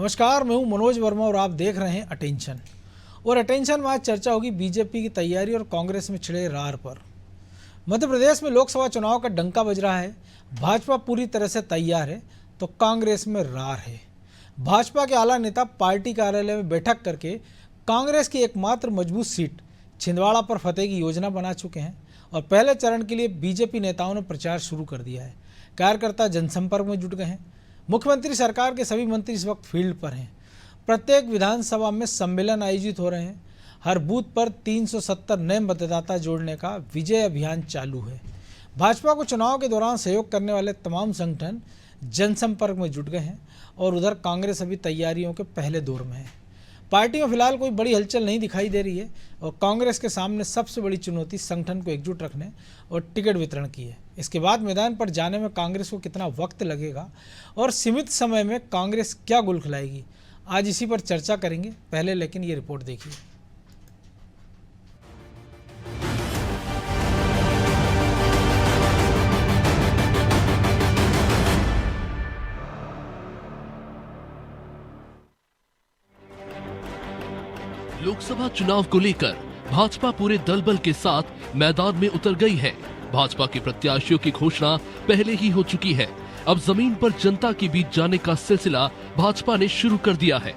नमस्कार, मैं हूं मनोज वर्मा और आप देख रहे हैं अटेंशन। और अटेंशन में आज चर्चा होगी बीजेपी की तैयारी और कांग्रेस में छिड़े रार पर। मध्य प्रदेश में लोकसभा चुनाव का डंका बज रहा है। भाजपा पूरी तरह से तैयार है तो कांग्रेस में रार है। भाजपा के आला नेता पार्टी कार्यालय में बैठक करके कांग्रेस की एकमात्र मजबूत सीट छिंदवाड़ा पर फतेह की योजना बना चुके हैं और पहले चरण के लिए बीजेपी नेताओं ने प्रचार शुरू कर दिया है। कार्यकर्ता जनसंपर्क में जुट गए हैं। मुख्यमंत्री सरकार के सभी मंत्री इस वक्त फील्ड पर हैं। प्रत्येक विधानसभा में सम्मेलन आयोजित हो रहे हैं। हर बूथ पर 370 नए मतदाता जोड़ने का विजय अभियान चालू है। भाजपा को चुनाव के दौरान सहयोग करने वाले तमाम संगठन जनसंपर्क में जुट गए हैं और उधर कांग्रेस अभी तैयारियों के पहले दौर में है। पार्टी में फिलहाल कोई बड़ी हलचल नहीं दिखाई दे रही है और कांग्रेस के सामने सबसे बड़ी चुनौती संगठन को एकजुट रखने और टिकट वितरण की है। इसके बाद मैदान पर जाने में कांग्रेस को कितना वक्त लगेगा और सीमित समय में कांग्रेस क्या गुल खिलाएगी, आज इसी पर चर्चा करेंगे। पहले लेकिन ये रिपोर्ट देखिए। लोकसभा चुनाव को लेकर भाजपा पूरे दलबल के साथ मैदान में उतर गई है। भाजपा के प्रत्याशियों की घोषणा पहले ही हो चुकी है। अब जमीन पर जनता के बीच जाने का सिलसिला भाजपा ने शुरू कर दिया है।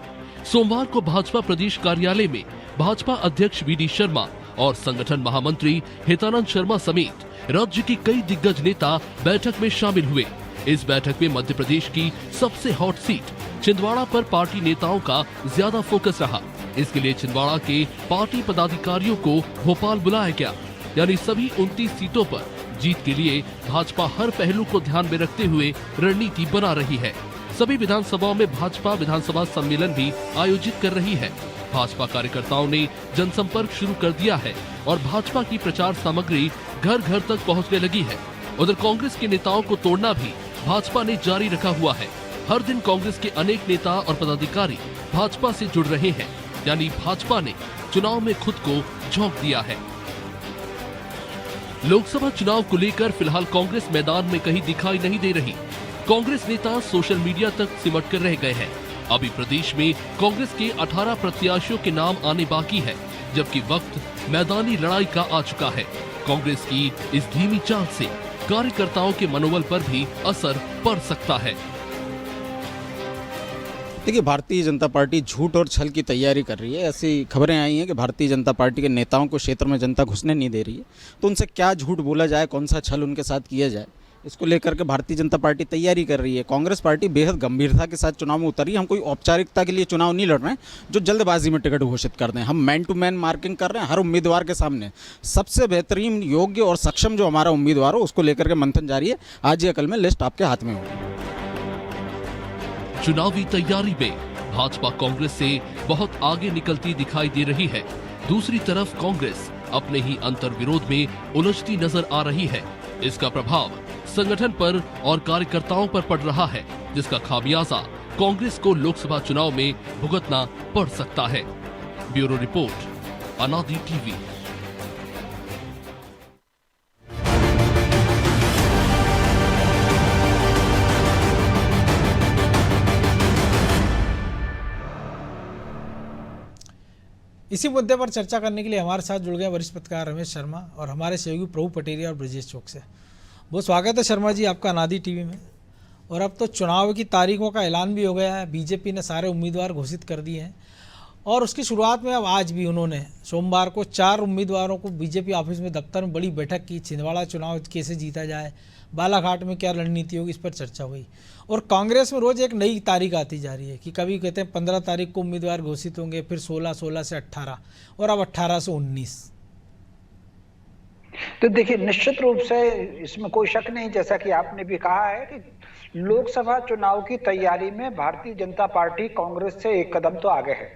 सोमवार को भाजपा प्रदेश कार्यालय में भाजपा अध्यक्ष वी डी शर्मा और संगठन महामंत्री हितानंद शर्मा समेत राज्य की कई दिग्गज नेता बैठक में शामिल हुए। इस बैठक में मध्य प्रदेश की सबसे हॉट सीट छिंदवाड़ा पर पार्टी नेताओं का ज्यादा फोकस रहा। इसके लिए छिंदवाड़ा के पार्टी पदाधिकारियों को भोपाल बुलाया गया। यानी सभी 29 सीटों पर जीत के लिए भाजपा हर पहलू को ध्यान में रखते हुए रणनीति बना रही है। सभी विधानसभाओं में भाजपा विधानसभा सम्मेलन भी आयोजित कर रही है। भाजपा कार्यकर्ताओं ने जनसंपर्क शुरू कर दिया है और भाजपा की प्रचार सामग्री घर घर तक पहुंचने लगी है। उधर कांग्रेस के नेताओं को तोड़ना भी भाजपा ने जारी रखा हुआ है। हर दिन कांग्रेस के अनेक नेता और पदाधिकारी भाजपा से जुड़ रहे हैं। यानी भाजपा ने चुनाव में खुद को झोंक दिया है। लोकसभा चुनाव को लेकर फिलहाल कांग्रेस मैदान में कहीं दिखाई नहीं दे रही। कांग्रेस नेता सोशल मीडिया तक सिमट कर रह गए हैं। अभी प्रदेश में कांग्रेस के 18 प्रत्याशियों के नाम आने बाकी है, जबकि वक्त मैदानी लड़ाई का आ चुका है। कांग्रेस की इस धीमी चाल से कार्यकर्ताओं के मनोबल पर भी असर पड़ सकता है। देखिए, भारतीय जनता पार्टी झूठ और छल की तैयारी कर रही है। ऐसी खबरें आई हैं कि भारतीय जनता पार्टी के नेताओं को क्षेत्र में जनता घुसने नहीं दे रही है। तो उनसे क्या झूठ बोला जाए, कौन सा छल उनके साथ किया जाए, इसको लेकर के भारतीय जनता पार्टी तैयारी कर रही है। कांग्रेस पार्टी बेहद गंभीरता के साथ चुनाव में उतरी। हम कोई औपचारिकता के लिए चुनाव नहीं लड़ रहे हैं जो जल्दबाजी में टिकट घोषित कर दें। हम मैन टू मैन मार्किंग कर रहे हैं। हर उम्मीदवार के सामने सबसे बेहतरीन, योग्य और सक्षम जो हमारा उम्मीदवार हो उसको लेकर के मंथन जारी है। आज या कल में लिस्ट आपके हाथ में होगी। चुनावी तैयारी में भाजपा कांग्रेस से बहुत आगे निकलती दिखाई दे रही है। दूसरी तरफ कांग्रेस अपने ही अंतर्विरोध में उलझती नजर आ रही है। इसका प्रभाव संगठन पर और कार्यकर्ताओं पर पड़ रहा है, जिसका खामियाजा कांग्रेस को लोकसभा चुनाव में भुगतना पड़ सकता है। ब्यूरो रिपोर्ट, अनादि टीवी। इसी मुद्दे पर चर्चा करने के लिए हमारे साथ जुड़ गए वरिष्ठ पत्रकार रमेश शर्मा और हमारे सहयोगी प्रभु पटेरिया और ब्रजेश चौक से। बहुत स्वागत है शर्मा जी आपका अनादि टीवी में। और अब तो चुनाव की तारीखों का ऐलान भी हो गया है। बीजेपी ने सारे उम्मीदवार घोषित कर दिए हैं और उसकी शुरुआत में अब आज भी उन्होंने सोमवार को 4 उम्मीदवारों को बीजेपी ऑफिस में दफ्तर में बड़ी बैठक की। छिंदवाड़ा चुनाव कैसे जीता जाए, बालाघाट में क्या रणनीति होगी, इस पर चर्चा हुई। और कांग्रेस में रोज एक नई तारीख आती जा रही है कि कभी कहते हैं 15 तारीख को उम्मीदवार घोषित होंगे, फिर 16, 16 से 18 और अब 18 से 19। तो देखिए, निश्चित रूप से इसमें कोई शक नहीं, जैसा कि आपने भी कहा है कि लोकसभा चुनाव की तैयारी में भारतीय जनता पार्टी कांग्रेस से एक कदम तो आगे है।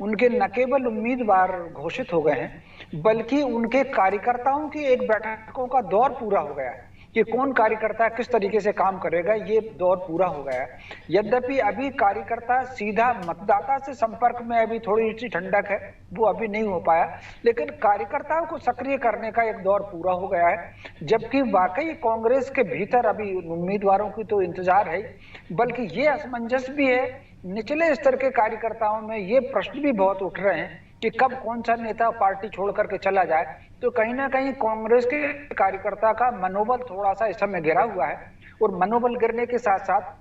उनके न केवल उम्मीदवार घोषित हो गए हैं, बल्कि उनके कार्यकर्ताओं की एक बैठकों का दौर पूरा हो गया है। कि कौन कार्यकर्ता किस तरीके से काम करेगा, ये दौर पूरा हो गया है। यद्यपि अभी कार्यकर्ता सीधा मतदाता से संपर्क में अभी थोड़ी सी ठंडक है, वो अभी नहीं हो पाया, लेकिन कार्यकर्ताओं को सक्रिय करने का एक दौर पूरा हो गया है। जबकि वाकई कांग्रेस के भीतर अभी उम्मीदवारों की तो इंतजार है, बल्कि ये असमंजस भी है, निचले स्तर के कार्यकर्ताओं में ये प्रश्न भी बहुत उठ रहे हैं कि कब कौन सा नेता पार्टी छोड़ करके चला जाए। तो कहीं ना कहीं कांग्रेस के कार्यकर्ता का मनोबल थोड़ा सा इस समय गिरा हुआ है, और मनोबल गिरने के साथ साथ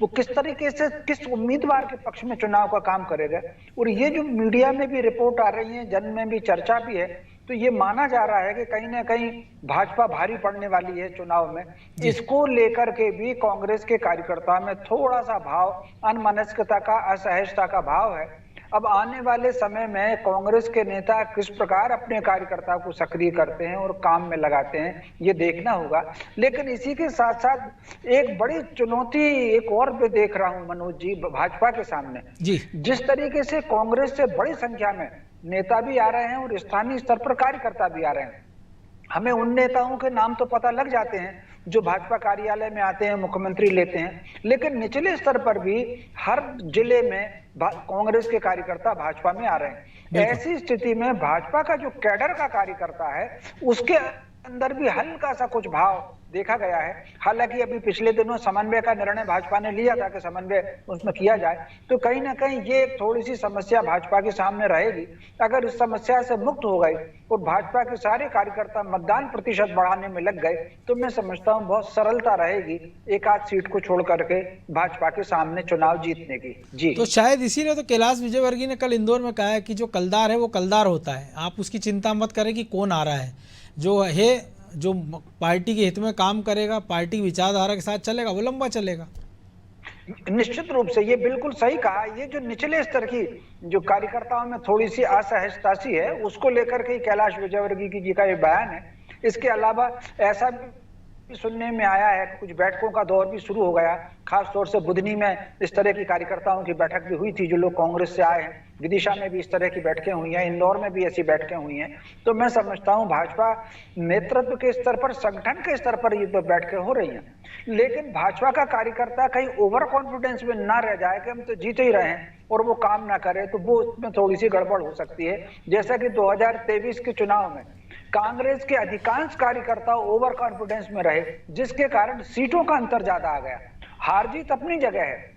वो किस तरीके से किस उम्मीदवार के पक्ष में चुनाव का काम करेगा। और ये जो मीडिया में भी रिपोर्ट आ रही है, जन में भी चर्चा भी है, तो ये माना जा रहा है कि कहीं ना कहीं भाजपा भारी पड़ने वाली है चुनाव में। इसको लेकर के भी कांग्रेस के कार्यकर्ता में थोड़ा सा भाव, अनमनस्कता का, असहजता का भाव है। अब आने वाले समय में कांग्रेस के नेता किस प्रकार अपने कार्यकर्ता को सक्रिय करते हैं और काम में लगाते हैं, ये देखना होगा। लेकिन इसी के साथ साथ एक बड़ी चुनौती एक और भी देख रहा हूं मनोज जी, भाजपा के सामने जी। जिस तरीके से कांग्रेस से बड़ी संख्या में नेता भी आ रहे हैं और स्थानीय स्तर पर कार्यकर्ता भी आ रहे हैं। हमें उन नेताओं के नाम तो पता लग जाते हैं जो भाजपा कार्यालय में आते हैं, मुख्यमंत्री लेते हैं, लेकिन निचले स्तर पर भी हर जिले में कांग्रेस के कार्यकर्ता भाजपा में आ रहे हैं। ऐसी स्थिति में भाजपा का जो कैडर का कार्यकर्ता है, उसके अंदर भी हल्का सा कुछ भाव देखा गया है। हालांकि अभी पिछले दिनों समन्वय का निर्णय भाजपा ने लिया था कि समन्वय उसमें किया जाए, तो कहीं ना कहीं ये एक थोड़ी सी समस्या भाजपा के सामने रहेगी। अगर इस समस्या से मुक्त हो गई और भाजपा के सारे कार्यकर्ता मतदान प्रतिशत बढ़ाने में लग गए, तो मैं समझता हूं बहुत सरलता रहेगी एक आध सीट को छोड़ करके भाजपा के सामने चुनाव जीतने की। जी, तो शायद इसीलिए तो कैलाश विजयवर्गीय ने कल इंदौर में कहा है कि जो कलदार है वो कलदार होता है, आप उसकी चिंता मत करें कि कौन आ रहा है, जो पार्टी के हित में काम करेगा, पार्टी की विचारधारा के साथ चलेगा, वो लंबा चलेगा। निश्चित रूप से ये बिल्कुल सही कहा। ये जो निचले स्तर की जो कार्यकर्ताओं में थोड़ी सी असहजता सी है, उसको लेकर के कैलाश विजयवर्गीय जी का ये बयान है। इसके अलावा ऐसा भी सुनने में आया है कि कुछ बैठकों का दौर भी शुरू हो गया, खास तौर से बुधनी में इस तरह की कार्यकर्ताओं की बैठक भी हुई थी जो लोग कांग्रेस से आए हैं। विदिशा में भी इस तरह की बैठकें हुई हैं, इंदौर में भी ऐसी बैठकें हुई हैं। तो मैं समझता हूं भाजपा नेतृत्व के स्तर पर, संगठन के स्तर पर ये बैठकें हो रही हैं, लेकिन भाजपा का कार्यकर्ता कहीं ओवर कॉन्फिडेंस में ना रह जाए कि हम तो जीते ही रहे हैं और वो काम ना करे, तो वो उसमें थोड़ी सी गड़बड़ हो सकती है। जैसा कि 2023 के चुनाव में कांग्रेस के अधिकांश कार्यकर्ता ओवर कॉन्फिडेंस में रहे, जिसके कारण सीटों का अंतर ज्यादा आ गया। हार जीत अपनी जगह है,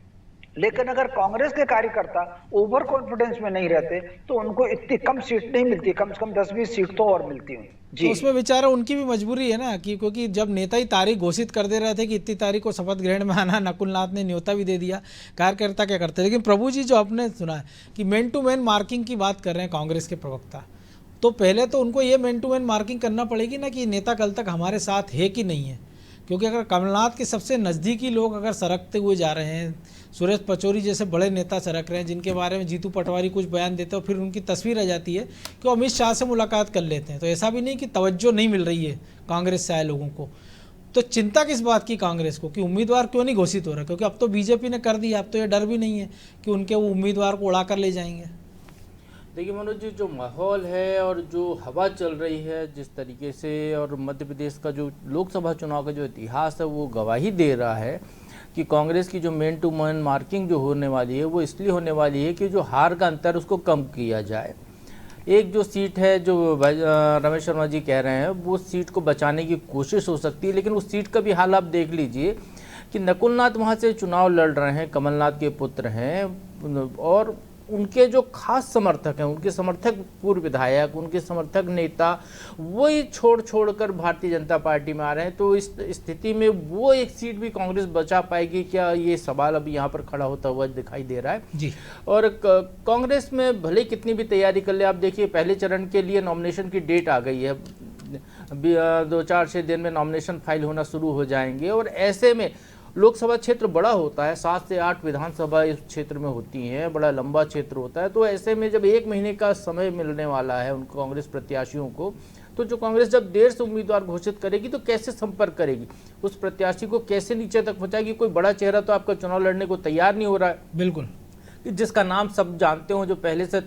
लेकिन अगर कांग्रेस के कार्यकर्ता ओवर कॉन्फिडेंस में नहीं रहते तो उनको इतनी कम सीट नहीं मिलती, कम से कम 10-20 सीट तो और मिलती हुई। जी, तो उसमें बेचारा उनकी भी मजबूरी है ना, कि क्योंकि जब नेता ही तारीख घोषित कर दे रहे थे कि इतनी तारीख को शपथ ग्रहण में आना, नकुलनाथ ने न्योता भी दे दिया, कार्यकर्ता क्या करते। लेकिन प्रभु जी, जो आपने सुना है कि मैन टू मैन मार्किंग की बात कर रहे हैं कांग्रेस के प्रवक्ता, तो पहले तो उनको ये मैन टू मैन मार्किंग करना पड़ेगी ना कि नेता कल तक हमारे साथ है कि नहीं है। क्योंकि अगर कमलनाथ के सबसे नज़दीकी लोग अगर सरकते हुए जा रहे हैं, सुरेश पचौरी जैसे बड़े नेता सरक रहे हैं, जिनके बारे में जीतू पटवारी कुछ बयान देते हैं और फिर उनकी तस्वीर आ जाती है कि वो अमित शाह से मुलाकात कर लेते हैं, तो ऐसा भी नहीं कि तवज्जो नहीं मिल रही है कांग्रेस से आए लोगों को। तो चिंता किस बात की कांग्रेस को कि उम्मीदवार क्यों नहीं घोषित हो रहा? क्योंकि अब तो बीजेपी ने कर दिया, अब तो ये डर भी नहीं है कि उनके वो उम्मीदवार को उड़ा कर ले जाएंगे। देखिए मनोज जी, जो माहौल है और जो हवा चल रही है जिस तरीके से, और मध्य प्रदेश का जो लोकसभा चुनाव का जो इतिहास है वो गवाही दे रहा है कि कांग्रेस की जो मैन टू मैन मार्किंग जो होने वाली है वो इसलिए होने वाली है कि जो हार का अंतर उसको कम किया जाए। एक जो सीट है जो रमेश शर्मा जी कह रहे हैं, वो सीट को बचाने की कोशिश हो सकती है, लेकिन उस सीट का भी हाल आप देख लीजिए कि नकुलनाथ वहाँ से चुनाव लड़ रहे हैं, कमलनाथ के पुत्र हैं, और उनके जो खास समर्थक हैं, उनके समर्थक पूर्व विधायक, उनके समर्थक नेता, वही छोड़ कर भारतीय जनता पार्टी में आ रहे हैं। तो इस स्थिति में वो एक सीट भी कांग्रेस बचा पाएगी क्या, ये सवाल अभी यहाँ पर खड़ा होता हुआ दिखाई दे रहा है जी। और कांग्रेस में भले कितनी भी तैयारी कर ले, आप देखिए पहले चरण के लिए नॉमिनेशन की डेट आ गई है, 2-4-6 दिन में नॉमिनेशन फाइल होना शुरू हो जाएंगे। और ऐसे में लोकसभा क्षेत्र बड़ा होता है, 7 से 8 विधानसभा इस क्षेत्र में होती हैं, बड़ा लंबा क्षेत्र होता है। तो ऐसे में जब 1 महीने का समय मिलने वाला है उनको, कांग्रेस प्रत्याशियों को, तो जो कांग्रेस जब देर से उम्मीदवार घोषित करेगी तो कैसे संपर्क करेगी, उस प्रत्याशी को कैसे नीचे तक पहुंचाएगी? कोई बड़ा चेहरा तो आपका चुनाव लड़ने को तैयार नहीं हो रहा है। बिल्कुल। कि जिसका नाम सब जानते हो, जो पहले से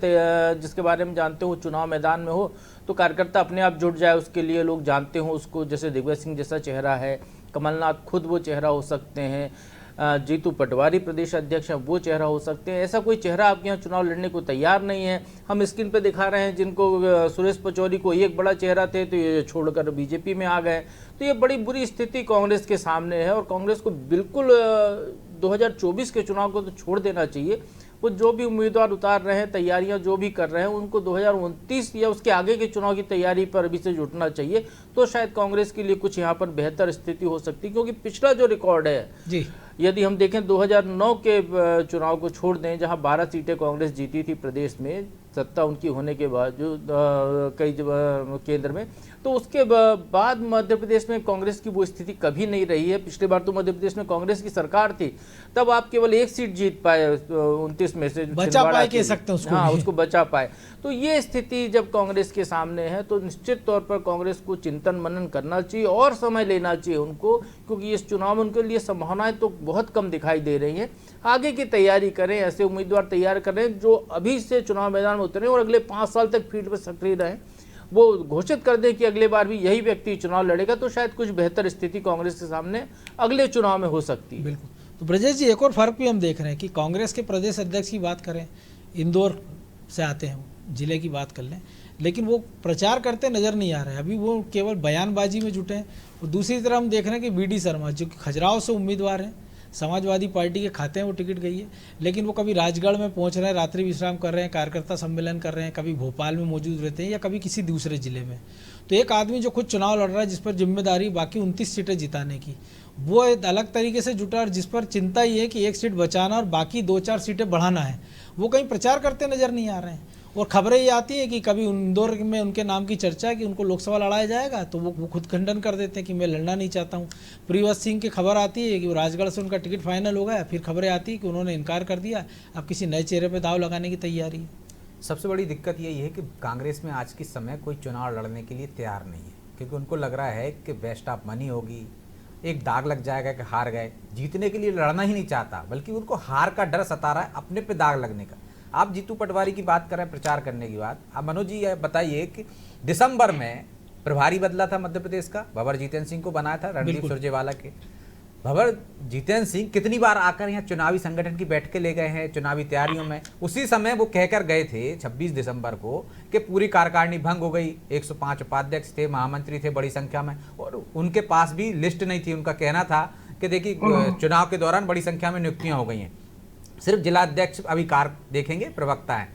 जिसके बारे में जानते हो, चुनाव मैदान में हो तो कार्यकर्ता अपने आप जुट जाए, उसके लिए लोग जानते हो उसको। जैसे दिग्विजय सिंह जैसा चेहरा है, कमलनाथ खुद वो चेहरा हो सकते हैं, जीतू पटवारी प्रदेश अध्यक्ष हैं वो चेहरा हो सकते हैं। ऐसा कोई चेहरा आपके यहाँ चुनाव लड़ने को तैयार नहीं है। हम स्क्रीन पे दिखा रहे हैं जिनको सुरेश पचौरी को एक बड़ा चेहरा थे तो ये छोड़कर बीजेपी में आ गए। तो ये बड़ी बुरी स्थिति कांग्रेस के सामने है और कांग्रेस को बिल्कुल 2024 के चुनाव को तो छोड़ देना चाहिए। वो जो भी उम्मीदवार उतार रहे हैं, तैयारियां जो भी कर रहे हैं, उनको 2029 या उसके आगे के चुनाव की तैयारी पर अभी से जुटना चाहिए। तो शायद कांग्रेस के लिए कुछ यहाँ पर बेहतर स्थिति हो सकती है, क्योंकि पिछला जो रिकॉर्ड है जी, यदि हम देखें 2009 के चुनाव को छोड़ दें, जहां 12 सीटें कांग्रेस जीती थी प्रदेश में, सत्ता उनकी होने के बावजूद कई केंद्र में, तो उसके बाद मध्य प्रदेश में कांग्रेस की वो स्थिति कभी नहीं रही है। पिछली बार तो मध्य प्रदेश में कांग्रेस की सरकार थी, तब आप केवल एक सीट जीत पाए 29 में से, बचा पाए कह सकते हैं उसको। हाँ, उसको बचा पाए। तो ये स्थिति जब कांग्रेस के सामने है तो निश्चित तौर पर कांग्रेस को चिंतन मनन करना चाहिए और समय लेना चाहिए उनको, क्योंकि इस चुनाव में उनके लिए संभावनाएं तो बहुत कम दिखाई दे रही हैं। आगे की तैयारी करें, ऐसे उम्मीदवार तैयार करें जो अभी से चुनाव मैदान में उतरे और अगले 5 साल तक फील्ड पर सक्रिय रहें। वो घोषित कर दें कि अगले बार भी यही व्यक्ति चुनाव लड़ेगा, तो शायद कुछ बेहतर स्थिति कांग्रेस के सामने अगले चुनाव में हो सकती है। बिल्कुल। तो ब्रजेश जी, एक और फर्क भी हम देख रहे हैं कि कांग्रेस के प्रदेश अध्यक्ष की बात करें, इंदौर से आते हैं, जिले की बात कर लें, लेकिन वो प्रचार करते नजर नहीं आ रहे हैं। अभी वो केवल बयानबाजी में जुटे हैं। और दूसरी तरफ हम देख रहे हैं कि बीडी शर्मा जो कि खजुराहो से उम्मीदवार हैं, समाजवादी पार्टी के खाते में वो टिकट गई है, लेकिन वो कभी राजगढ़ में पहुंच रहे हैं, रात्रि विश्राम कर रहे हैं, कार्यकर्ता सम्मेलन कर रहे हैं, कभी भोपाल में मौजूद रहते हैं या कभी किसी दूसरे जिले में। तो एक आदमी जो खुद चुनाव लड़ रहा है, जिस पर जिम्मेदारी बाकी 29 सीटें जिताने की, वो एक अलग तरीके से जुटा और जिस पर चिंता ये है कि एक सीट बचाना और बाकी 2-4 सीटें बढ़ाना है, वो कहीं प्रचार करते नजर नहीं आ रहे हैं। और खबरें ये आती हैं कि कभी इंदौर में उनके नाम की चर्चा है कि उनको लोकसभा लड़ाया जाएगा, तो वो खुद खंडन कर देते हैं कि मैं लड़ना नहीं चाहता हूँ। प्रियव्रत सिंह की खबर आती है कि वो राजगढ़ से उनका टिकट फाइनल हो गया, फिर खबरें आती है कि उन्होंने इनकार कर दिया, अब किसी नए चेहरे पर दाव लगाने की तैयारी है। सबसे बड़ी दिक्कत यही है कि कांग्रेस में आज के समय कोई चुनाव लड़ने के लिए तैयार नहीं है, क्योंकि उनको लग रहा है कि वेस्ट ऑफ मनी होगी, एक दाग लग जाएगा कि हार गए। जीतने के लिए लड़ना ही नहीं चाहता, बल्कि उनको हार का डर सता रहा है, अपने पे दाग लगने का। आप जीतू पटवारी की बात कर रहे हैं, प्रचार करने की बात। अब मनोज जी ये बताइए कि दिसंबर में प्रभारी बदला था मध्य प्रदेश का, भंवर जितेंद्र सिंह को बनाया था रणदीप सुरजेवाला के। भंवर जितेंद्र सिंह कितनी बार आकर यहाँ चुनावी संगठन की बैठकें ले गए हैं चुनावी तैयारियों में। उसी समय वो कहकर गए थे 26 दिसंबर को कि पूरी कार्यकारिणी भंग हो गई, 105 उपाध्यक्ष थे, महामंत्री थे बड़ी संख्या में, और उनके पास भी लिस्ट नहीं थी। उनका कहना था कि देखिए चुनाव के दौरान बड़ी संख्या में नियुक्तियां हो गई हैं, सिर्फ जिला अध्यक्ष अभी कार देखेंगे, प्रवक्ता है,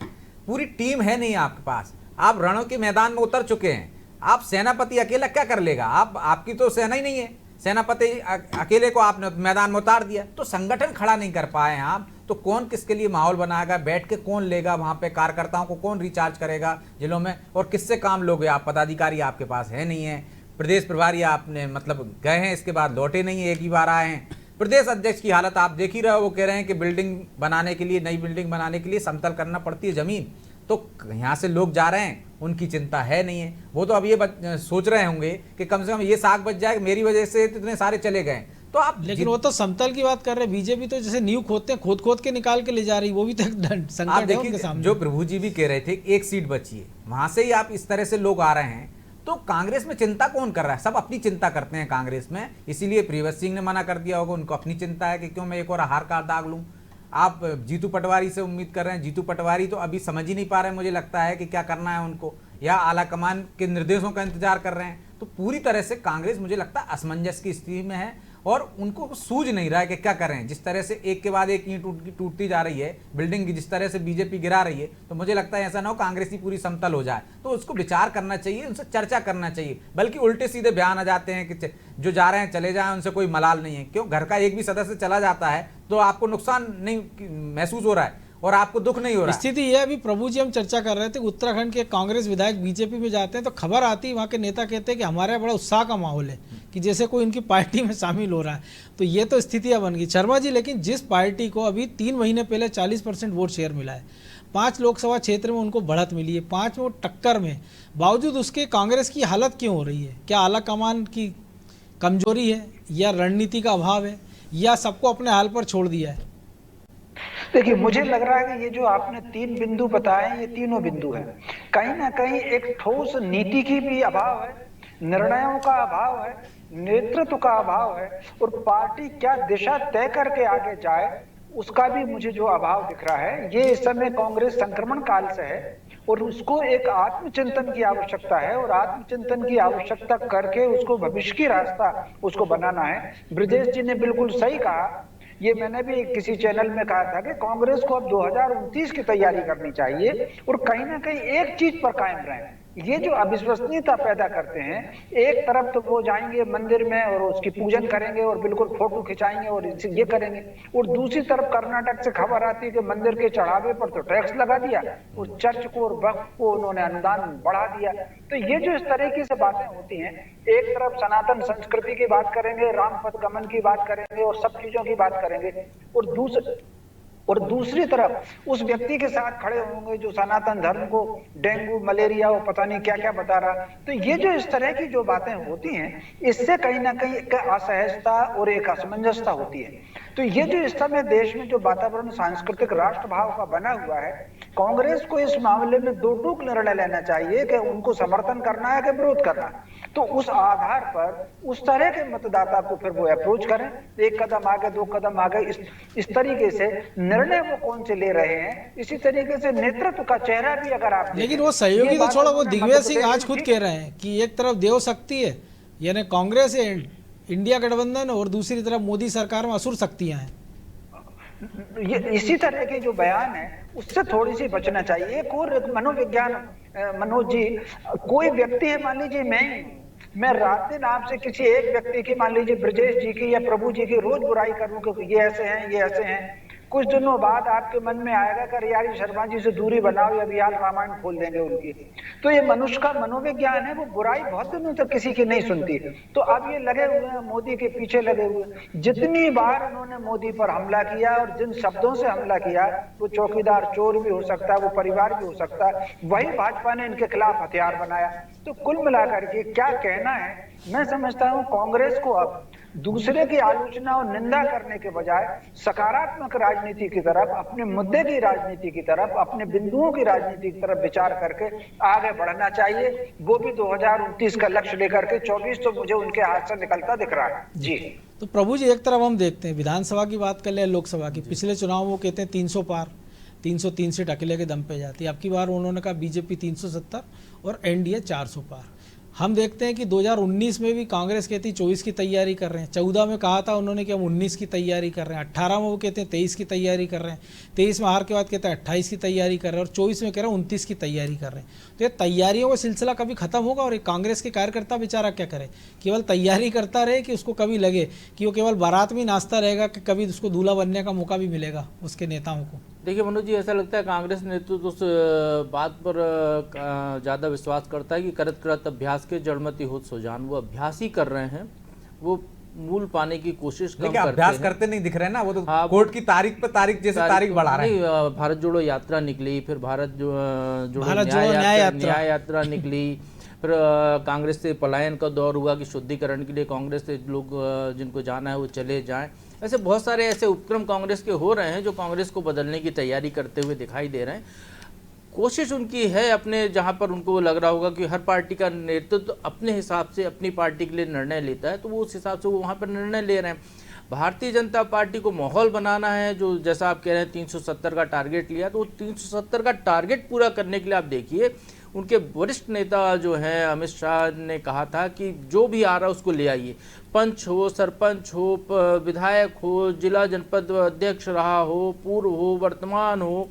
पूरी टीम है नहीं आपके पास। आप रणों के मैदान में उतर चुके हैं, आप सेनापति अकेला क्या कर लेगा? आपकी तो सेना ही नहीं है, सेनापति अकेले को आपने मैदान में उतार दिया, तो संगठन खड़ा नहीं कर पाए आप, तो कौन किसके लिए माहौल बनाएगा, बैठ के कौन लेगा वहां पे, कार्यकर्ताओं को कौन रिचार्ज करेगा जिलों में, और किससे काम लोगे? आप पदाधिकारी आपके पास है नहीं है, प्रदेश प्रभारी आपने मतलब गए हैं, इसके बाद लौटे नहीं है, एक ही बार आए हैं। प्रदेश अध्यक्ष की हालत आप देख ही रहे हो, वो कह रहे हैं कि बिल्डिंग बनाने के लिए, नई बिल्डिंग बनाने के लिए समतल करना पड़ती है जमीन, तो यहाँ से लोग जा रहे हैं, उनकी चिंता है नहीं है। वो तो अब ये सोच रहे होंगे कि कम से कम ये साग बच जाए, मेरी वजह से इतने सारे चले गए। तो आप लेकिन वो तो समतल की बात कर रहे हैं, बीजेपी तो जैसे नींव खोदते हैं, खोद के निकाल के ले जा रही, वो भी तो संकट है उनके सामने। जो प्रभु जी भी कह रहे थे एक सीट बची है, वहां से ही आप इस तरह से लोग आ रहे हैं, तो कांग्रेस में चिंता कौन कर रहा है? सब अपनी चिंता करते हैं कांग्रेस में, इसीलिए प्रियव्रत सिंह ने मना कर दिया होगा, उनको अपनी चिंता है कि क्यों मैं एक और हार का दाग लूं। आप जीतू पटवारी से उम्मीद कर रहे हैं, जीतू पटवारी तो अभी समझ ही नहीं पा रहे हैं, मुझे लगता है कि क्या करना है उनको, या आला कमान के निर्देशों का इंतजार कर रहे हैं। तो पूरी तरह से कांग्रेस मुझे लगता है असमंजस की स्थिति में है और उनको सूझ नहीं रहा है कि क्या करें। जिस तरह से एक के बाद एक ईंट टूटती जा रही है, बिल्डिंग की जिस तरह से बीजेपी गिरा रही है, तो मुझे लगता है ऐसा ना हो कांग्रेस की पूरी समतल हो जाए। तो उसको विचार करना चाहिए, उनसे चर्चा करना चाहिए, बल्कि उल्टे सीधे बयान आ जाते हैं कि जो जा रहे हैं चले जाएं, उनसे कोई मलाल नहीं है। क्यों? घर का एक भी सदस्य चला जाता है तो आपको नुकसान नहीं महसूस हो रहा है और आपको दुख नहीं हो रहा। स्थिति यह अभी प्रभु जी हम चर्चा कर रहे थे, उत्तराखंड के कांग्रेस विधायक बीजेपी में जाते हैं तो खबर आती है, वहाँ के नेता कहते हैं कि हमारे बड़ा उत्साह का माहौल है कि जैसे कोई उनकी पार्टी में शामिल हो रहा है। तो ये तो स्थितियाँ बन गई शर्मा जी। लेकिन जिस पार्टी को अभी 3 महीने पहले 40% वोट शेयर मिला है, 5 लोकसभा क्षेत्र में उनको बढ़त मिली है, 5 में वो टक्कर में, बावजूद उसके कांग्रेस की हालत क्यों हो रही है? क्या आला कमान की कमजोरी है, या रणनीति का अभाव है, या सबको अपने हाल पर छोड़ दिया है? देखिए, मुझे लग रहा है कि ये जो आपने 3 बिंदु बताए हैं, ये तीनों बिंदु हैं, कहीं ना कहीं एक ठोस नीति की भी अभाव है, निर्णयों का अभाव है, नेतृत्व का अभाव है, और पार्टी क्या दिशा तय करके आगे जाए उसका भी मुझे जो अभाव दिख रहा है। ये इस समय कांग्रेस संक्रमण काल से है और उसको एक आत्मचिंतन की आवश्यकता है, और आत्मचिंतन की आवश्यकता करके उसको भविष्य की रास्ता उसको बनाना है। ब्रजेश जी ने बिल्कुल सही कहा, ये मैंने भी किसी चैनल में कहा था कि कांग्रेस को अब 2029 की तैयारी करनी चाहिए, और कहीं ना कहीं एक चीज पर कायम रहें। ये जो अविश्वसनीयता पैदा करते हैं, एक तरफ तो वो जाएंगे मंदिर में और उसकी पूजन करेंगे और बिल्कुल फोटो खिंचाएंगे और ये करेंगे, और दूसरी तरफ कर्नाटक से खबर आती है कि मंदिर के चढ़ावे पर तो टैक्स लगा दिया और चर्च को और वक्फ को उन्होंने अनुदान बढ़ा दिया। तो ये जो इस तरीके से बातें होती हैं, एक तरफ सनातन संस्कृति की बात करेंगे, राम पथ गमन की बात करेंगे और सब चीजों की बात करेंगे, और दूसरी तरफ उस व्यक्ति के साथ खड़े होंगे जो सनातन धर्म को डेंगू मलेरिया और पता नहीं क्या क्या बता रहा। तो ये जो इस तरह की जो बातें होती हैं, इससे कहीं ना कहीं एक असहजता और एक असमंजसता होती है। तो ये जो इस समय देश में जो वातावरण सांस्कृतिक राष्ट्र भाव का बना हुआ है, कांग्रेस को इस मामले में दो टूक निर्णय लेना चाहिए कि उनको समर्थन करना है कि विरोध करना है। तो उस आधार पर उस तरह के मतदाता को फिर वो अप्रोच करें, एक कदम आगे दो कदम आगे, इस तरीके से निर्णय वो कौन से ले रहे हैं, इसी तरीके से नेतृत्व का चेहरा भी अगर आप लेकिन वो सहयोगी तो छोड़ो, वो दिग्विजय सिंह आज खुद कह रहे हैं कि एक तरफ देव शक्ति है यानी कांग्रेस है, इंडिया गठबंधन, और दूसरी तरफ मोदी सरकार में असुर शक्तियां हैं। ये इसी तरह के जो बयान है उससे थोड़ी सी बचना चाहिए। और मनोविज्ञान मनोज जी, कोई व्यक्ति है, मान लीजिए मैं रात दिन आपसे किसी एक व्यक्ति की, मान लीजिए ब्रजेश जी की या प्रभु जी की, रोज बुराई करूं कि ये ऐसे हैं ये ऐसे हैं, कुछ दिनों बाद आपके मन में आएगा कि यार शर्मा जी से दूरी बनाओ, या अभियान रामायण खोल देंगे उनकी। तो ये मनुष्य का मनोविज्ञान है, वो बुराई बहुत दिनों तक किसी की नहीं सुनती। तो अब ये लगे हुए हैं मोदी के पीछे लगे हुए। जितनी बार उन्होंने मोदी पर हमला किया और जिन शब्दों से हमला किया, वो चौकीदार चोर भी हो सकता है, वो परिवार भी हो सकता है, वही भाजपा ने इनके खिलाफ हथियार बनाया। तो कुल मिलाकर के क्या कहना है, मैं समझता हूँ कांग्रेस को अब दूसरे की आलोचना और निंदा करने के बजाय सकारात्मक राजनीति की तरफ, अपने मुद्दे की राजनीति की तरफ, अपने बिंदुओं की राजनीति की तरफ विचार करके आगे बढ़ना चाहिए। वो भी 2029 का लक्ष्य लेकर के, 24 तो मुझे उनके हाथ से निकलता दिख रहा है जी। तो प्रभु जी, एक तरफ हम देखते हैं विधानसभा की बात कर ले, लोकसभा की, पिछले चुनाव वो कहते हैं 300 पार, 303 सीट अकेले के दम पे जाती है। अब की बार उन्होंने कहा बीजेपी 370 और एनडीए 400 पार। हम देखते हैं कि 2019 में भी कांग्रेस कहती 24 की तैयारी कर रहे हैं, 14 में कहा था उन्होंने कि हम 19 की तैयारी कर रहे हैं, 18 में वो कहते हैं 23 की तैयारी कर रहे हैं, 23 में हार के बाद कहते हैं 28 की तैयारी कर रहे हैं, और 24 में कह रहे हैं 29 की तैयारी कर रहे हैं। तो ये तैयारियों का सिलसिला कभी खत्म होगा, और एक कांग्रेस के कार्यकर्ता बेचारा क्या करे, केवल तैयारी करता रहे कि उसको कभी लगे कि वो केवल बारात में नाचता रहेगा कि कभी उसको दूल्हा बनने का मौका भी मिलेगा उसके नेताओं को। देखिए मनोज जी, ऐसा लगता है कांग्रेस नेतृत्व तो उस बात पर ज़्यादा विश्वास करता है कि करत करत अभ्यास के जड़मती होत सो जान। वो अभ्यास ही कर रहे हैं, वो मूल पाने की कोशिश कम करते हैं। अभ्यास करते नहीं दिख रहे ना, वो तो कोर्ट की तारीख पे तारीख जैसे तारीख बढ़ा रहे हैं। भारत जोड़ो यात्रा निकली, फिर भारत जोड़ो न्याय यात्रा निकली, फिर कांग्रेस से पलायन का दौर हुआ कि शुद्धिकरण के लिए कांग्रेस से लोग जिनको जाना है वो चले जाएं। ऐसे बहुत सारे ऐसे उपक्रम कांग्रेस के हो रहे हैं जो कांग्रेस को बदलने की तैयारी करते हुए दिखाई दे रहे हैं। कोशिश उनकी है अपने, जहां पर उनको लग रहा होगा कि हर पार्टी का नेतृत्व अपने हिसाब से अपनी पार्टी के लिए निर्णय लेता है, तो वो उस हिसाब से वो वहाँ पर निर्णय ले रहे हैं। भारतीय जनता पार्टी को माहौल बनाना है, जो जैसा आप कह रहे हैं 370 का टारगेट लिया, तो 370 का टारगेट पूरा करने के लिए आप देखिए उनके वरिष्ठ नेता जो हैं अमित शाह ने कहा था कि जो भी आ रहा है उसको ले आइए, पंच हो, सरपंच हो, विधायक हो, जिला जनपद अध्यक्ष रहा हो, पूर्व हो, वर्तमान हो,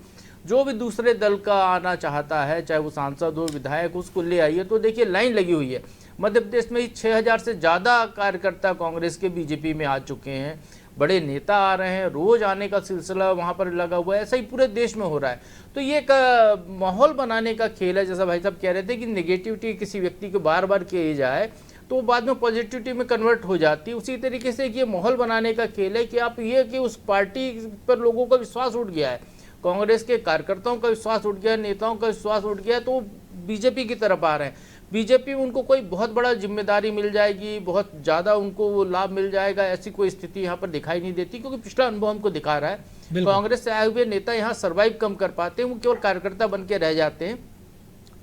जो भी दूसरे दल का आना चाहता है, चाहे वो सांसद हो, विधायक हो, उसको ले आइए। तो देखिए लाइन लगी हुई है। मध्य प्रदेश में ही 6000 से ज़्यादा कार्यकर्ता कांग्रेस के बीजेपी में आ चुके हैं, बड़े नेता आ रहे हैं, रोज आने का सिलसिला वहाँ पर लगा हुआ है। ऐसा ही पूरे देश में हो रहा है। तो ये एक माहौल बनाने का खेल है। जैसा भाई साहब कह रहे थे कि नेगेटिविटी किसी व्यक्ति को बार बार की जाए तो बाद में पॉजिटिविटी में कन्वर्ट हो जाती है। उसी तरीके से ये माहौल बनाने का खेल है कि आप ये कि उस पार्टी पर लोगों का विश्वास उठ गया है, कांग्रेस के कार्यकर्ताओं का विश्वास उठ गया, नेताओं का विश्वास उठ गया, तो बीजेपी की तरफ आ रहे हैं। बीजेपी में उनको कोई बहुत बड़ा जिम्मेदारी मिल जाएगी, बहुत ज़्यादा उनको वो लाभ मिल जाएगा, ऐसी कोई स्थिति यहाँ पर दिखाई नहीं देती, क्योंकि पिछला अनुभव हमको दिखा रहा है कांग्रेस से आए हुए नेता यहाँ सर्वाइव कम कर पाते हैं, वो केवल कार्यकर्ता बन के रह जाते हैं।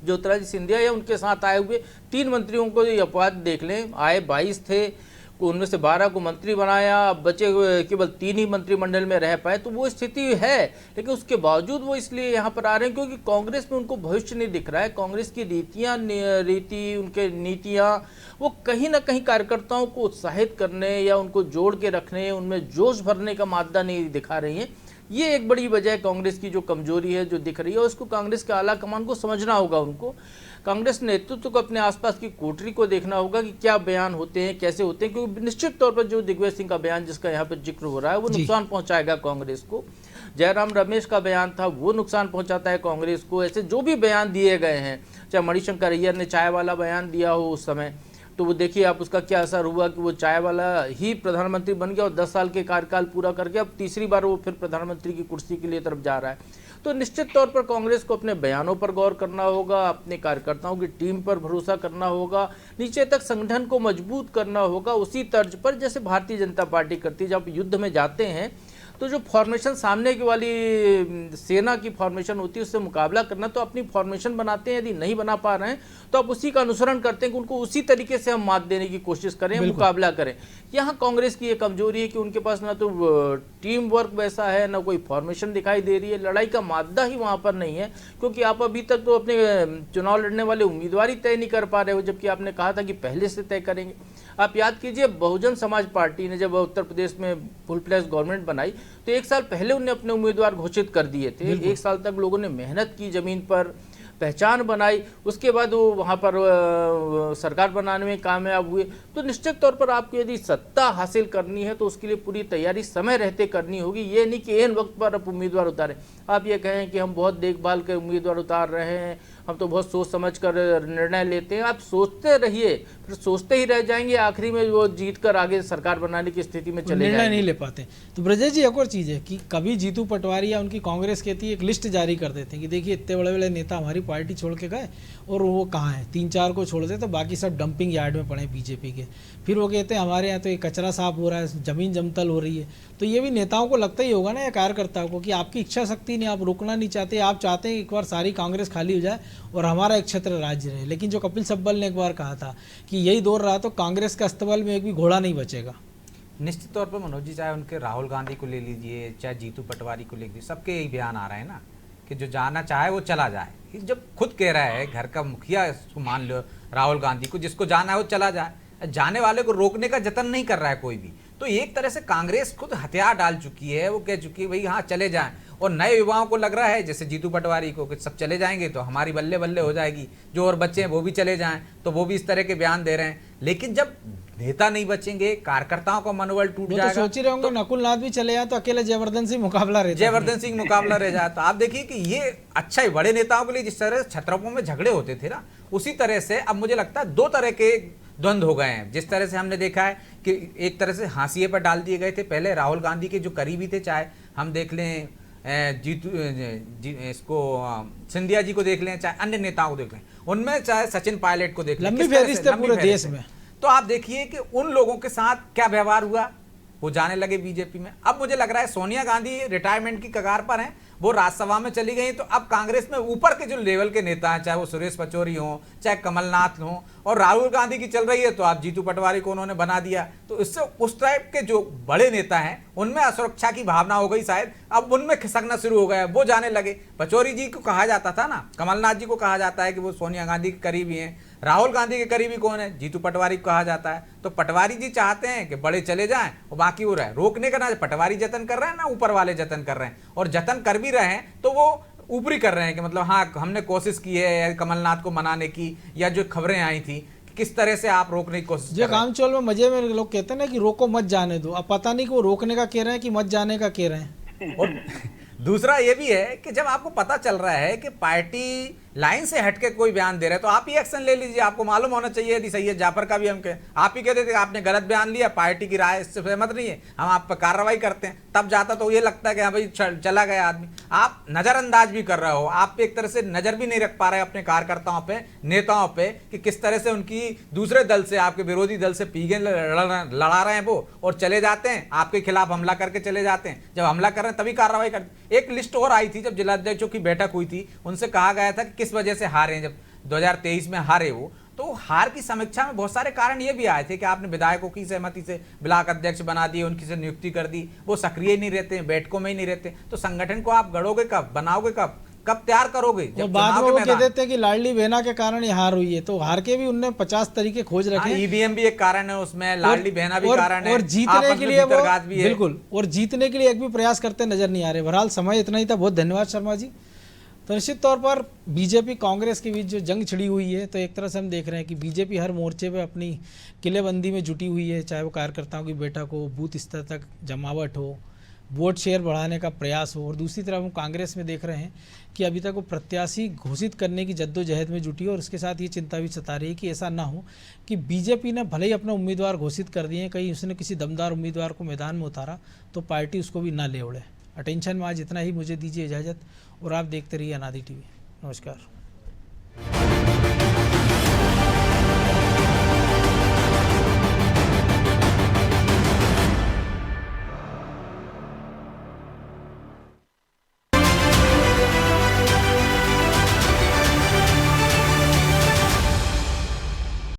ज्योतिरादित्य सिंधिया या उनके साथ आए हुए 3 मंत्रियों को ये अपवाद देख लें, आए 22 थे, उनमें से 12 को मंत्री बनाया, अब बचे हुए केवल 3 ही मंत्रिमंडल में रह पाए, तो वो स्थिति है। लेकिन उसके बावजूद वो इसलिए यहाँ पर आ रहे हैं क्योंकि कांग्रेस में उनको भविष्य नहीं दिख रहा है। कांग्रेस की उनके नीतियाँ वो कहीं ना कहीं कार्यकर्ताओं को उत्साहित करने या उनको जोड़ के रखने, उनमें जोश भरने का मादा नहीं दिखा रही हैं। ये एक बड़ी वजह है कांग्रेस की जो कमजोरी है, जो दिख रही है, और उसको कांग्रेस के आला कमान को समझना होगा। उनको कांग्रेस नेतृत्व को अपने आसपास की कोठरी को देखना होगा कि क्या बयान होते हैं, कैसे होते हैं, क्योंकि निश्चित तौर पर जो दिग्विजय सिंह का बयान जिसका यहाँ पर जिक्र हो रहा है वो नुकसान पहुंचाएगा कांग्रेस को। जयराम रमेश का बयान था वो नुकसान पहुंचाता है कांग्रेस को। ऐसे जो भी बयान दिए गए हैं, चाहे मणिशंकर अय्यर ने चाय वाला बयान दिया हो उस समय, तो वो देखिए आप उसका क्या असर हुआ कि वो चाय वाला ही प्रधानमंत्री बन गया और 10 साल के कार्यकाल पूरा करके अब तीसरी बार वो फिर प्रधानमंत्री की कुर्सी के लिए तरफ जा रहा है। तो निश्चित तौर पर कांग्रेस को अपने बयानों पर गौर करना होगा, अपने कार्यकर्ताओं की टीम पर भरोसा करना होगा, नीचे तक संगठन को मजबूत करना होगा उसी तर्ज पर जैसे भारतीय जनता पार्टी करती है। जब युद्ध में जाते हैं तो जो फॉर्मेशन सामने की वाली सेना की फॉर्मेशन होती है उससे मुकाबला करना, तो अपनी फॉर्मेशन बनाते हैं, यदि नहीं बना पा रहे हैं तो आप उसी का अनुसरण करते हैं कि उनको उसी तरीके से हम मात देने की कोशिश करें, मुकाबला करें। यहाँ कांग्रेस की ये कमजोरी है कि उनके पास ना तो टीम वर्क वैसा है, ना कोई फॉर्मेशन दिखाई दे रही है, लड़ाई का मादा ही वहाँ पर नहीं है, क्योंकि आप अभी तक तो अपने चुनाव लड़ने वाले उम्मीदवार तय नहीं कर पा रहे हो, जबकि आपने कहा था कि पहले से तय करेंगे। आप याद कीजिए बहुजन समाज पार्टी ने जब उत्तर प्रदेश में फुल फ्लैश गवर्नमेंट बनाई तो 1 साल पहले उन्हें अपने उम्मीदवार घोषित कर दिए थे। 1 साल तक लोगों ने मेहनत की, जमीन पर पहचान बनाई, उसके बाद वो वहाँ पर सरकार बनाने में कामयाब हुए। तो निश्चित तौर पर आपको यदि सत्ता हासिल करनी है तो उसके लिए पूरी तैयारी समय रहते करनी होगी। ये नहीं कि एन वक्त पर आप उम्मीदवार उतारें। आप ये कहें कि हम बहुत देखभाल के उम्मीदवार उतार रहे हैं, हम तो बहुत सोच समझ कर निर्णय लेते हैं। आप सोचते रहिए, फिर सोचते ही रह जाएंगे, आखिरी में वो जीत कर आगे सरकार बनाने की स्थिति में चले निर्णय नहीं ले पाते। तो ब्रजेश जी, एक और चीज़ है कि कभी जीतू पटवारी या उनकी कांग्रेस कहती है एक लिस्ट जारी कर देते हैं कि देखिए इतने बड़े बड़े नेता हमारी पार्टी छोड़ के गए और वो कहाँ हैं, 3-4 को छोड़ दे तो बाकी सब डंपिंग यार्ड में पड़े बीजेपी के। फिर वो कहते हैं हमारे यहाँ तो ये कचरा साफ हो रहा है, जमीन जमतल हो रही है। तो ये भी नेताओं को लगता ही होगा ना, या कार्यकर्ताओं को, कि आपकी इच्छा शक्ति नहीं, आप रुकना नहीं चाहते, आप चाहते हैं एक बार सारी कांग्रेस खाली हो जाए और हमारा एक क्षेत्र राज्य रहे। लेकिन जो कपिल सिब्बल ने एक बार कहा था कि यही दौर रहा तो कांग्रेस के अस्तबल में एक भी घोड़ा नहीं बचेगा। निश्चित तौर पर मनोज जी, चाहे उनके राहुल गांधी को ले लीजिए, चाहे जीतू पटवारी को ले लीजिए, सबके यही बयान आ रहे हैं ना कि जो जाना चाहे वो चला जाए। जब खुद कह रहा है घर का मुखिया, इसको मान लो राहुल गांधी को, जिसको जाना है वो चला जाए, जाने वाले को रोकने का जतन नहीं कर रहा है कोई भी। तो एक तरह से कांग्रेस खुद हथियार डाल चुकी है, वो कह चुकी है भाई हाँ चले जाएं। और नए युवाओं को लग रहा है जैसे जीतू पटवारी को कि सब चले जाएंगे तो हमारी बल्ले बल्ले हो जाएगी, जो और बच्चे हैं वो भी चले जाएं, तो वो भी इस तरह के बयान दे रहे हैं। लेकिन जब नेता नहीं बचेंगे, कार्यकर्ताओं का मनोबल टूट जाएगा। तो सोच ही रहे होंगे नकुल नाथ भी चले जाए तो अकेले जयवर्धन सिंह मुकाबला रह जाए। तो आप देखिए कि ये अच्छा ही बड़े नेताओं के लिए जिस तरह छत्रपों में झगड़े होते थे ना, उसी तरह से अब मुझे लगता है 2 तरह के द्वंद्व हो गए हैं। जिस तरह से हमने देखा है कि एक तरह से हाशिए पर डाल दिए गए थे पहले राहुल गांधी के जो करीबी थे, चाहे हम देख लें इसको सिंधिया जी को देख लें, चाहे अन्य नेताओं को देख लें, उनमें चाहे सचिन पायलट को देख लें, लंबी फहरिस्त है पूरे देश में। तो आप देखिए कि उन लोगों के साथ क्या व्यवहार हुआ, वो जाने लगे बीजेपी में। अब मुझे लग रहा है सोनिया गांधी रिटायरमेंट की कगार पर हैं, वो राज्यसभा में चली गई, तो अब कांग्रेस में ऊपर के जो लेवल के नेता हैं, चाहे वो सुरेश पचौरी हों, चाहे कमलनाथ हों, और राहुल गांधी की चल रही है तो आप जीतू पटवारी को उन्होंने बना दिया। तो इससे उस टाइप के जो बड़े नेता हैं उनमें असुरक्षा की भावना हो गई शायद, अब उनमें खिसकना शुरू हो गया, वो जाने लगे। पचौरी जी को कहा जाता था ना, कमलनाथ जी को कहा जाता है कि वो सोनिया गांधी के करीबी हैं, राहुल गांधी के करीबी कौन है, जीतू पटवारी को कहा जाता है। तो पटवारी जी चाहते हैं कि बड़े चले जाएं और बाकी वो रहे। रोकने का ना पटवारी जतन कर रहे हैं ना ऊपर वाले जतन कर रहे हैं, और जतन कर भी रहे हैं तो वो ऊपरी कर रहे हैं कि मतलब हाँ हमने कोशिश की है कमलनाथ को मनाने की, या जो खबरें आई थी किस तरह से आप रोकने की कोशिश। जो काम चोल में मजे में लोग कहते हैं ना कि रोको मत जाने दो, अब पता नहीं कि वो रोकने का कह रहे हैं कि मत जाने का कह रहे हैं। और दूसरा ये भी है कि जब आपको पता चल रहा है कि पार्टी लाइन से हटके कोई बयान दे रहे हैं तो आप ही एक्शन ले लीजिए। आपको मालूम होना चाहिए यदि सैयद जाफर का भी हम कहें, आप ही कहते थे आपने गलत बयान लिया, पार्टी की राय इससे सहमत नहीं है, हम आप पर कार्रवाई करते हैं, तब जाता तो ये लगता है कि हाँ भाई चला गया आदमी। आप नजरअंदाज भी कर रहे हो, आप एक तरह से नजर भी नहीं रख पा रहे अपने कार्यकर्ताओं पे, नेताओं पे, कि किस तरह से उनकी दूसरे दल से, आपके विरोधी दल से पीगे लड़ा रहे हैं वो, और चले जाते हैं आपके खिलाफ हमला करके चले जाते हैं। जब हमला कर रहे हैं तभी कार्रवाई करते। एक लिस्ट और आई थी जब जिलाध्यक्षों की बैठक हुई थी, उनसे कहा गया था कि किस वजह से हारे हैं। जब 2023 में हारे वो, तो हार की समीक्षा में बहुत सारे कारण ये भी आए थे कि आपने विधायकों की सहमति से ब्लॉक अध्यक्ष बना दिए, उनकी से नियुक्ति कर दी, वो सक्रिय नहीं रहते, बैठकों में ही नहीं रहते। तो संगठन को आप गढ़ोगे कब, बनाओगे कब तैयार करोगे? और बाद में वो कह देते हैं कि लाडली बहना के कारण ये हार हुई है, तो हार के भी उनने 50 तरीके खोज रखे। ईवीएम भी एक कारण है उसमें, लाडली बहना भी कारण है, और जीतने के लिए वो भी बिल्कुल, और जीतने के लिए एक भी प्रयास करते नजर नहीं आ रहे। बहरहाल समय इतना ही था, बहुत धन्यवाद शर्मा जी। तो निश्चित तौर पर बीजेपी कांग्रेस के बीच जो जंग छिड़ी हुई है, तो एक तरह से हम देख रहे हैं कि बीजेपी हर मोर्चे पे अपनी किलेबंदी में जुटी हुई है, चाहे वो कार्यकर्ताओं की बैठक हो, बूथ स्तर तक जमावट हो, वोट शेयर बढ़ाने का प्रयास हो, और दूसरी तरफ हम कांग्रेस में देख रहे हैं कि अभी तक वो प्रत्याशी घोषित करने की जद्दोजहद में जुटी है। और इसके साथ ये चिंता भी सता रही है कि ऐसा ना हो कि बीजेपी ने भले ही अपना उम्मीदवार घोषित कर दिए, कहीं उसने किसी दमदार उम्मीदवार को मैदान में उतारा तो पार्टी उसको भी ना ले उड़े। अटेंशन में आज इतना ही, मुझे दीजिए इजाज़त, और आप देखते रहिए अनादि टीवी। नमस्कार।